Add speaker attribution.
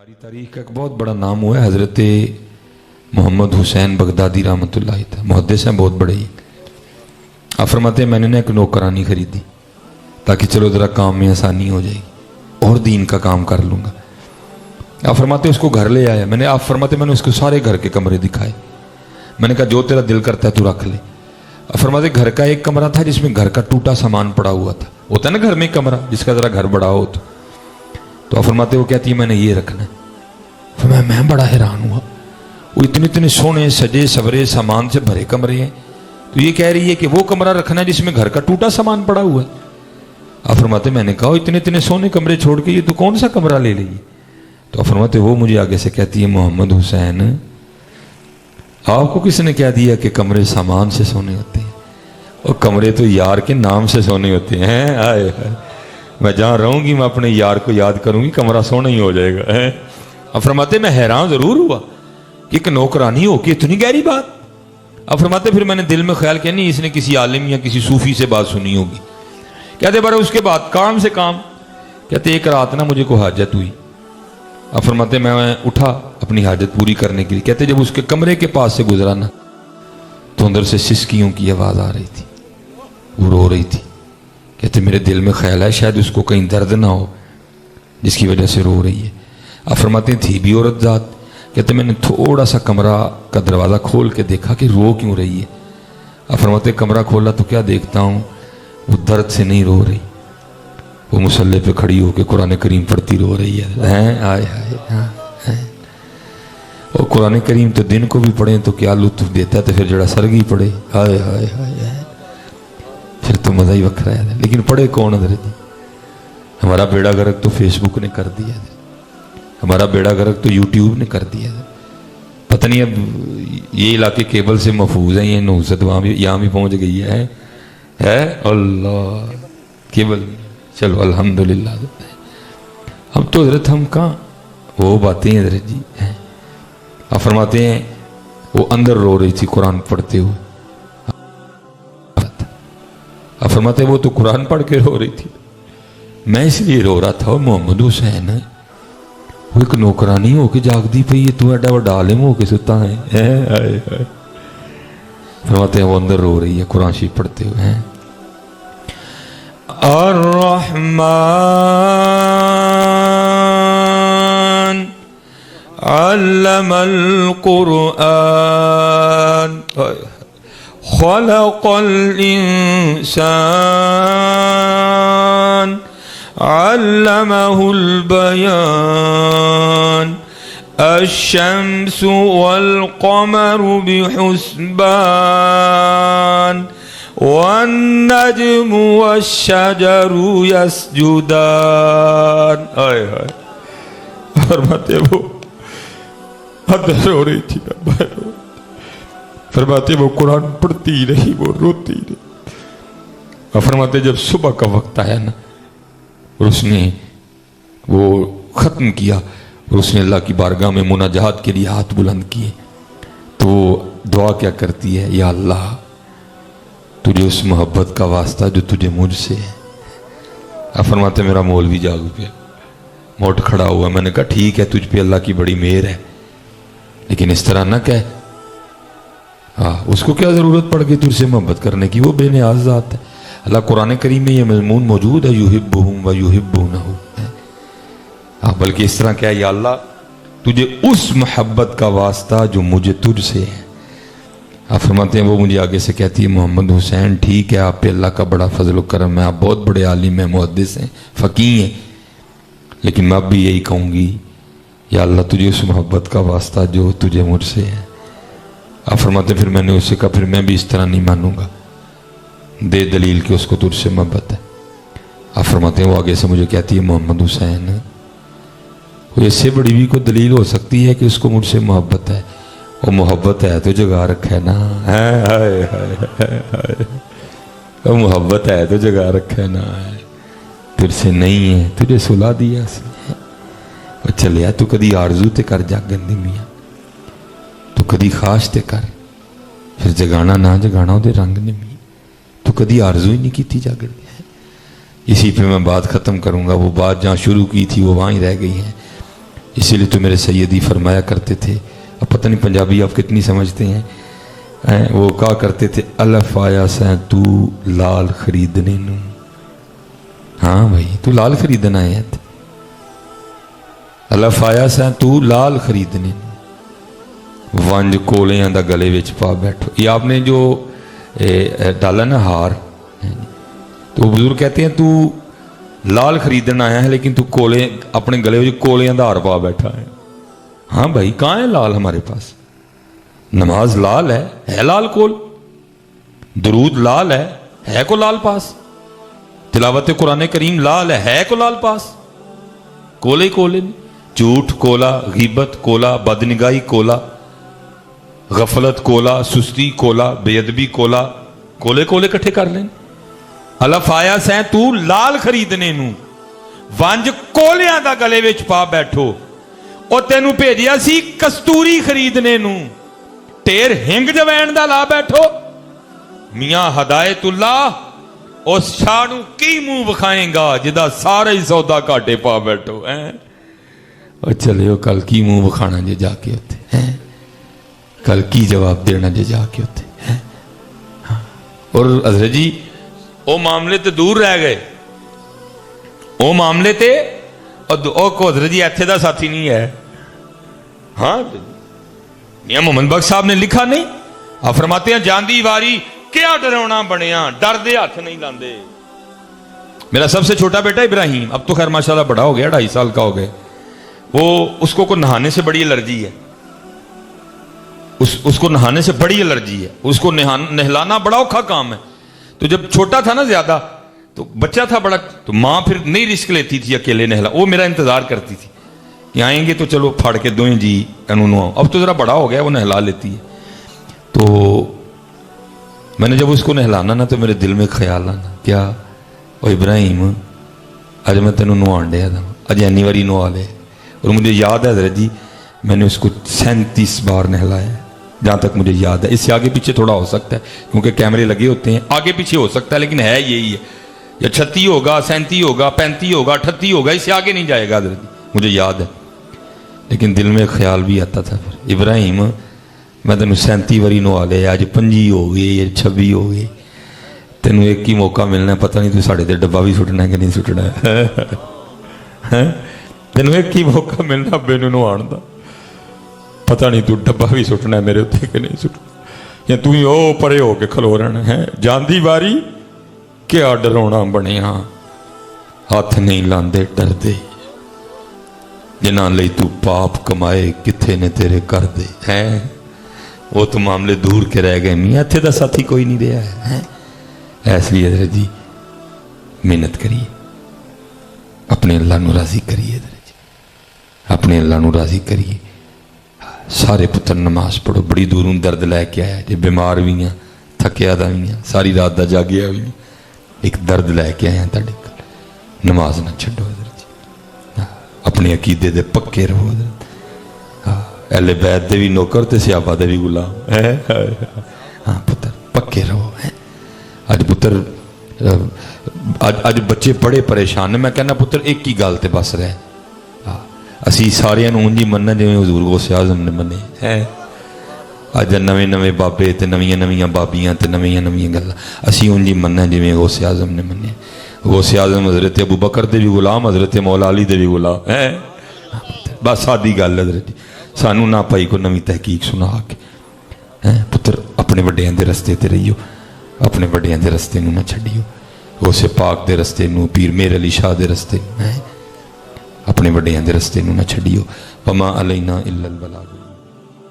Speaker 1: हमारी तारीख का एक बहुत बड़ा नाम हुआ है हज़रत मोहम्मद हुसैन बगदादी रहमतुल्लाह अलैह। मुहद्दिस हैं बहुत बड़े ही। आप फरमाते हैं मैंने ना एक नौकरानी खरीदी ताकि चलो ज़रा काम में आसानी हो जाएगी और दीन का काम कर लूँगा। आप फरमाते उसको घर ले आया मैंने। आप फरमाते मैंने उसको सारे घर के कमरे दिखाए। मैंने कहा जो तेरा दिल करता है तू रख ले। आप फरमाते घर का एक कमरा था जिसमें घर का टूटा सामान पड़ा हुआ था। होता है ना घर में एक कमरा जिसका ज़रा घर बड़ा हो तो आप फरमाते वो कहती है मैंने ये रखना है। तो मैं बड़ा हैरान हुआ, वो इतने इतने सोने सजे सवरे सामान से भरे कमरे हैं तो ये कह रही है कि वो कमरा रखना है जिसमें घर का टूटा सामान पड़ा हुआ है। आप फरमाते मैंने कहा इतने इतने सोने कमरे छोड़ के ये तो कौन सा कमरा ले ली। तो आप फरमाते वो मुझे आगे से कहती है मोहम्मद हुसैन आपको किसने कह दिया कि कमरे सामान से सोने होते हैं और कमरे तो यार के नाम से सोने होते हैं। आए मैं जहाँ रहूंगी मैं अपने यार को याद करूंगी कमरा सोना ही हो जाएगा। अब फरमाते मैं हैरान जरूर हुआ कि एक नौकरानी हो कि इतनी गहरी बात। अब फरमाते फिर मैंने दिल में ख्याल किया नहीं इसने किसी आलिम या किसी सूफी से बात सुनी होगी। कहते बड़ा उसके बाद काम से काम कहते एक रात ना मुझे को हाजत हुई। अब फरमाते मैं उठा अपनी हाजत पूरी करने के लिए। कहते जब उसके कमरे के पास से गुजरा ना तो अंदर से सिसकियों की आवाज आ रही थी, वो रो रही थी। कहते मेरे दिल में ख्याल है शायद उसको कहीं दर्द ना हो जिसकी वजह से रो रही है। अब फरमाते थी भी औरत जात। कहते मैंने थोड़ा सा कमरा का दरवाज़ा खोल के देखा कि रो क्यों रही है। अब फरमाते कमरा खोला तो क्या देखता हूँ वो दर्द से नहीं रो रही, वो मुसल्ले पे खड़ी होकर कुरान करीम पढ़ती रो रही है। आए हाय और कुरान करीम तो दिन को भी पढ़े तो क्या लुत्फ देता है, तो फिर जरा सरगी पढ़े हाय हाय हाय फिर तो मज़ा ही वखरा है। लेकिन पढ़े कौन अदर जी। हमारा बेड़ा गर्क तो फेसबुक ने कर दिया, हमारा बेड़ा गर्क तो यूट्यूब ने कर दिया। पता नहीं अब ये इलाके केबल से महफूज है, ये नौसत वहाँ भी यहाँ भी पहुँच गई है अल्लाह केबल। चलो अल्हम्दुलिल्लाह। अब तो हजरत हम कहाँ वो बातें हजरत जी हैं। आप फरमाते हैं वो अंदर रो रही थी कुरान पढ़ते हुए। आप फरमाते वो तो कुरान पढ़ के रो रही थी, मैं इसलिए रो रहा था। मोहम्मद हुसैन वो एक नौकरानी होके जागदी पई है, तू एडा वड्डा आलिम होके सुता है। फरमाते हैं वो अंदर रो रही है कुरान शरीफ पढ़ते हुए हैं। अर्रहमान अल्लमल कुरआन खलक़ल इंसान अल्लमहुल बयान अश्शम्सु वल क़मरु बिहुस्बान वन्नज्मु वश्शजरु यस्जुदान। हाय हाय फरमाते वो अंदर रो रही थी ना बाहर। फरमाते वो कुरान पढ़ती रही वो रोती रही। और फरमाते जब सुबह का वक्त आया ना और उसने वो ख़त्म किया और उसने अल्लाह की बारगाह में मुनाजात के लिए हाथ बुलंद किए तो दुआ क्या करती है, या अल्लाह तुझे उस मोहब्बत का वास्ता जो तुझे मुझसे है। अब फरमाते मेरा मौलवी जाग पे मोट खड़ा हुआ। मैंने कहा ठीक है तुझ पे अल्लाह की बड़ी मेहर है लेकिन इस तरह ना कह। हाँ उसको क्या ज़रूरत पड़ गई तुझसे मोहब्बत करने की, वो बेनियाज़ ज़ात है। अल्लाह कुरान करीम में ये मज़मून मौजूद है युहिब्बुहुम व युहिब्बूनहु। हाँ बल्कि इस तरह क्या है, या अल्लाह तुझे उस मोहब्बत का वास्ता जो मुझे तुझसे है। आप फरमाते हैं वो मुझे आगे से कहती है मोहम्मद हुसैन ठीक है आप पे अल्लाह का बड़ा फजल करम है, आप बहुत बड़े आलिम हैं, मुहद्दिस हैं, फ़कीह हैं, लेकिन मैं अब भी यही कहूँगी या अल्लाह तुझे उस मोहब्बत का वास्ता जो तुझे मुझसे है। आप फरमाते फिर मैंने उससे कहा फिर मैं भी इस तरह नहीं मानूंगा, दे दलील कि उसको तुझसे मोहब्बत है। आप फरमाते हैं वो आगे से मुझे कहती है मोहम्मद हुसैन वो इससे बड़ी भी कोई दलील हो सकती है कि उसको मुझसे मोहब्बत है। और मोहब्बत है तो जगा रखा है ना और मोहब्बत है तो जगा रखा है ना, तुझसे नहीं है तुझे सुला दिया उसने। और चलिया तू कदी आरजू ते कर जागन दी मियाँ, तू कदी खाश ते कर फिर जगाना ना जगाना उहदे रंग ने मी, तू कदी आरजू ही नहीं की जागन दी। इसी पे मैं बात ख़त्म करूँगा। वो बात जहाँ शुरू की थी वो वहाँ ही रह गई है। इसीलिए तो मेरे सैयदी फरमाया करते थे, अब पता नहीं पंजाबी आप कितनी समझते हैं, वो कहा करते थे अलफ आया सैं तू लाल खरीदने नू। हाँ भाई तू लाल खरीदना है, अलफ आया सैं तू लाल खरीदने नू, वंज कोलियां दा गले विच पा बैठो। ये आपने जो डाला ना हार, तो बुजुर्ग कहते हैं तू लाल खरीदना आया है लेकिन तू कोले अपने गले में कोलियां दा हार पा बैठा है। हाँ भाई कहाँ है लाल हमारे पास? नमाज लाल है लाल कोल, दरूद लाल है को लाल पास, तिलावत कुरान करीम लाल है को लाल पास, कोले कोले नहीं। झूठ कोला, गीबत कोला, बदनिगाही कोला, गफलत कोला, सुस्ती कोला, बेअदबी कोला, कोले कोले इकट्ठे कर लें। अलफ आया सैं तू लाल खरीदने नू, वंज कोलियां दा गले विच पा बैठो। ओ तेनू भेजिया सी कस्तूरी खरीदने नू, ढेर हिंग जवैन दा ला बैठो। मियां हदायतुल्लाह उस शाह नू की मुंह विखाएगा जिदा सारा ही सौदा घाटे पा बैठो है। और चलियो कल की मुंह विखाना जे जाके उत्ते हैं, कल की जवाब देना जे जाके उत्ते हैं। और हजरत जी वो मामले तो दूर रह गए, वो मामले ते को हजरत जी इत्थे दा साथी नहीं है। हाँ मियां मोहम्मद बख्श साहब ने लिखा नहीं, आप फरमाते हैं जान दी वारी क्या डरावना बनिया, डर दे हाथ नहीं लांदे। मेरा सबसे छोटा बेटा इब्राहिम अब तो खैर माशाल्लाह बड़ा हो गया, 2.5 साल का हो गया, वो उसको को नहाने से बड़ी एलर्जी है, उसको नहाने से बड़ी एलर्जी है, उसको नहलाना बड़ा औखा काम है। तो जब छोटा था ना ज्यादा, तो बच्चा था बड़ा, तो माँ फिर नहीं रिस्क लेती थी अकेले नहला, वो मेरा इंतजार करती थी कि आएंगे तो चलो फाड़ के दोएं जी नहाओ। अब तो जरा बड़ा हो गया, वो नहला लेती है। तो मैंने जब उसको नहलाना ना तो मेरे दिल में ख्याल आना, क्या ओ इब्राहिम अज मैं तेन नहान दिया था, अज इन्नी बारी नहा ले। और मुझे याद है हजरत जी मैंने उसको 37 बार नहलाया, जहाँ तक मुझे याद है। इससे आगे पीछे थोड़ा हो सकता है क्योंकि कैमरे लगे होते हैं, आगे पीछे हो सकता है, लेकिन है यही है, या 36 होगा, 37 होगा, 35 होगा, 38 होगा, इससे आगे नहीं जाएगा हजरत जी, मुझे याद है। लेकिन दिल में ख्याल भी आता था फिर, इब्राहिम मैं तेन 37 बारी नहा लिया, अज 25 हो गई, 26 हो गई, तेन एक ही मौका मिलना, पता नहीं तू साढ़े ते डब्बा भी सुटना कि नहीं सुटना है। तेन एक ही मौका मिलना बेनू नहाण दा, पता नहीं तू डब्बा भी सुटना मेरे उत्ते कि नहीं सुटना, या तू ही ओ परे हो के खलो रहना है। जांदी वारी क्या डराउना बनिया, हाथ नहीं लांदे डरदे, जिन्हां लई तू पाप कमाए किथे ने तेरे कर दे हैं। वो तो मामले दूर के रह गए, मियां इत्थे दा साथी कोई नहीं रहा है। इसलिए हजरत जी मेहनत करिए, अपने अल्लाह नू राजी करिए, अपने अल्लाह नू राजी करिए। सारे पुत्र नमाज पढ़ो, बड़ी दूरों दर्द लैके आया, जे बीमार भी हाँ, थकिया दा भी हाँ, सारी रात का जागिया भी नहीं, एक दर्द लैके आया तुहाडे कोल। नमाज ना छड्डो हजरत जी, अपने अकीदे दे पक्के रहो। अहले बैत दे भी नौकर ते सहाबा दे भी गुलाम है। हाँ पुत्र पक्के रहो है। अज पुत्र अज बच्चे बड़े परेशान ने, मैं कहना पुत्र एक ही गल ते बस रहे, असी सारिਆਂ ਨੂੰ ਉਂਝ ਹੀ ਮੰਨਣਾ ਜਿਵੇਂ ਹਜ਼ੂਰ ਗੌਸੇ ਆਜ਼ਮ ਨੇ ਮੰਨੇ ਹੈ। ਅੱਜ ਨਵੇਂ ਨਵੇਂ ਬਾਬੇ ਤੇ ਨਵੀਆਂ ਨਵੀਆਂ ਬਾਬੀਆਂ ਤੇ ਨਵੀਆਂ ਨਵੀਆਂ ਗੱਲਾਂ, ਅਸੀਂ ਉਂਝ ਹੀ ਮੰਨਣਾ ਜਿਵੇਂ ਗੌਸੇ ਆਜ਼ਮ ਨੇ ਮੰਨੇ। ਗੌਸੇ ਆਜ਼ਮ ਹਜ਼ਰਤ ਅਬੂ ਬਕਰ ਦੇ ਵੀ ਗੁਲਾਮ, ਹਜ਼ਰਤ ਮੌਲਾ ਅਲੀ ਦੇ ਵੀ ਗੁਲਾਮ ਹੈ। ਬਸ ਸਾਦੀ ਗੱਲ ਹਜ਼ਰਤ ਜੀ, ਸਾਨੂੰ ਨਾ ਭਾਈ ਕੋਈ ਨਵੀਂ ਤਹਿਕੀਕ ਸੁਣਾ ਕੇ ਹੈ। ਪੁੱਤਰ ਆਪਣੇ ਵੱਡਿਆਂ ਦੇ ਰਸਤੇ ਤੇ ਰਹੀਓ, ਆਪਣੇ ਵੱਡਿਆਂ ਦੇ ਰਸਤੇ ਨੂੰ ਨਾ ਛੱਡਿਓ, ਗੌਸੇ ਪਾਕ ਦੇ ਰਸਤੇ ਨੂੰ, ਪੀਰ ਮੇਰ ਅਲੀ ਸ਼ਾਹ ਦੇ ਰਸਤੇ ਹੈ, अपने वड्डियां दे रस्ते नूं ना छड्डियो। वमा अलैना इल्लल बलाग।